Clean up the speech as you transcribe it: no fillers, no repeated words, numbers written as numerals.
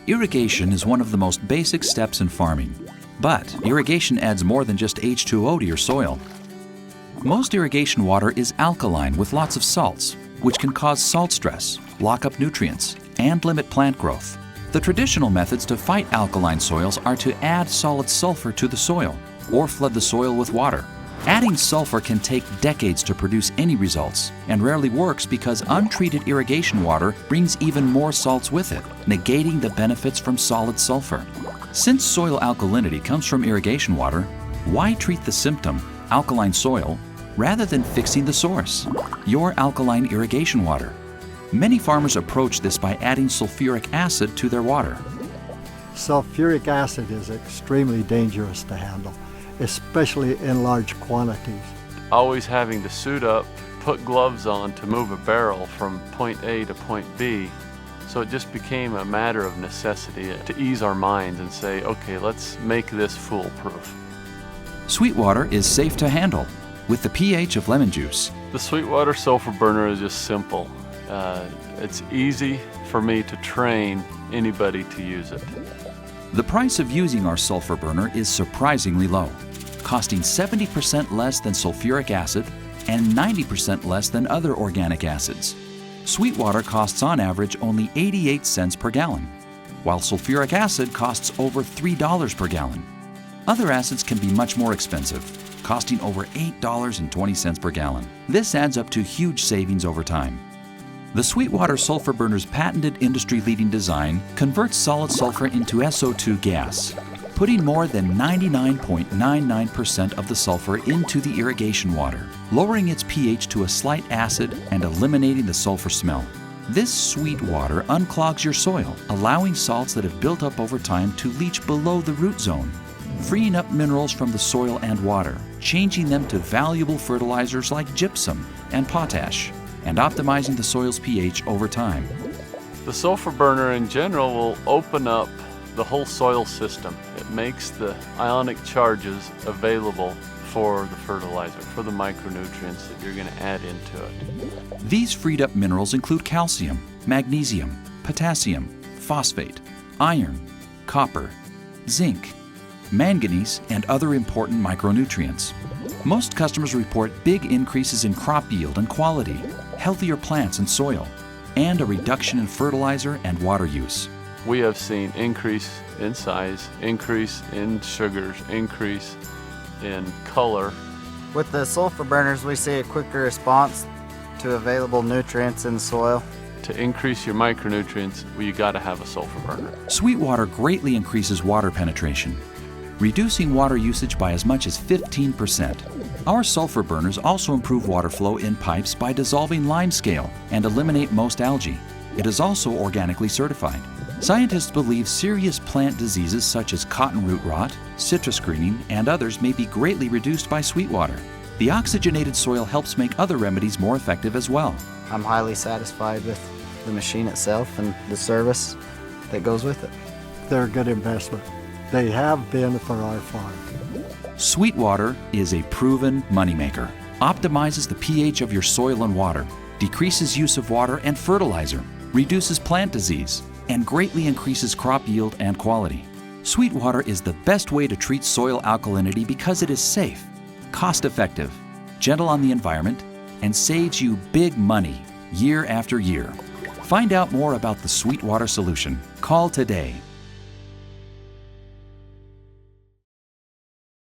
Irrigation is one of the most basic steps in farming, but irrigation adds more than just H2O to your soil. Most irrigation water is alkaline with lots of salts, which can cause salt stress, lock up nutrients, and limit plant growth. The traditional methods to fight alkaline soils are to add solid sulfur to the soil or flood the soil with water. Adding sulfur can take decades to produce any results and rarely works because untreated irrigation water brings even more salts with it, negating the benefits from solid sulfur. Since soil alkalinity comes from irrigation water, why treat the symptom, alkaline soil, rather than fixing the source, your alkaline irrigation water? Many farmers approach this by adding sulfuric acid to their water. Sulfuric acid is extremely dangerous to handle, especially in large quantities. Always having to suit up, put gloves on to move a barrel from point A to point B. So it just became a matter of necessity to ease our minds and say, okay, let's make this foolproof. Sweetwater is safe to handle with the pH of lemon juice. The Sweetwater sulfur burner is just simple. It's easy for me to train anybody to use it. The price of using our sulfur burner is surprisingly low, costing 70% less than sulfuric acid and 90% less than other organic acids. Sweetwater costs on average only 88 cents per gallon, while sulfuric acid costs over $3 per gallon. Other acids can be much more expensive, costing over $8.20 per gallon. This adds up to huge savings over time. The Sweetwater sulfur burner's patented industry-leading design converts solid sulfur into SO2 gas, putting more than 99.99% of the sulfur into the irrigation water, lowering its pH to a slight acid and eliminating the sulfur smell. This sweet water unclogs your soil, allowing salts that have built up over time to leach below the root zone, freeing up minerals from the soil and water, changing them to valuable fertilizers like gypsum and potash, and optimizing the soil's pH over time. The sulfur burner in general will open up the whole soil system. It makes the ionic charges available for the fertilizer, for the micronutrients that you're going to add into it. These freed up minerals include calcium, magnesium, potassium, phosphate, iron, copper, zinc, manganese, and other important micronutrients. Most customers report big increases in crop yield and quality, healthier plants and soil, and a reduction in fertilizer and water use. We have seen increase in size, increase in sugars, increase in color. With the sulfur burners, we see a quicker response to available nutrients in the soil. To increase your micronutrients, well, you got to have a sulfur burner. Sweetwater greatly increases water penetration, reducing water usage by as much as 15%. Our sulfur burners also improve water flow in pipes by dissolving limescale and eliminate most algae. It is also organically certified. Scientists believe serious plant diseases such as cotton root rot, citrus greening, and others may be greatly reduced by Sweetwater. The oxygenated soil helps make other remedies more effective as well. I'm highly satisfied with the machine itself and the service that goes with it. They're a good investment. They have been for our farm. Sweetwater is a proven moneymaker. Optimizes the pH of your soil and water, decreases use of water and fertilizer, reduces plant disease, and greatly increases crop yield and quality. Sweetwater is the best way to treat soil alkalinity because it is safe, cost-effective, gentle on the environment, and saves you big money year after year. Find out more about the Sweetwater solution. Call today.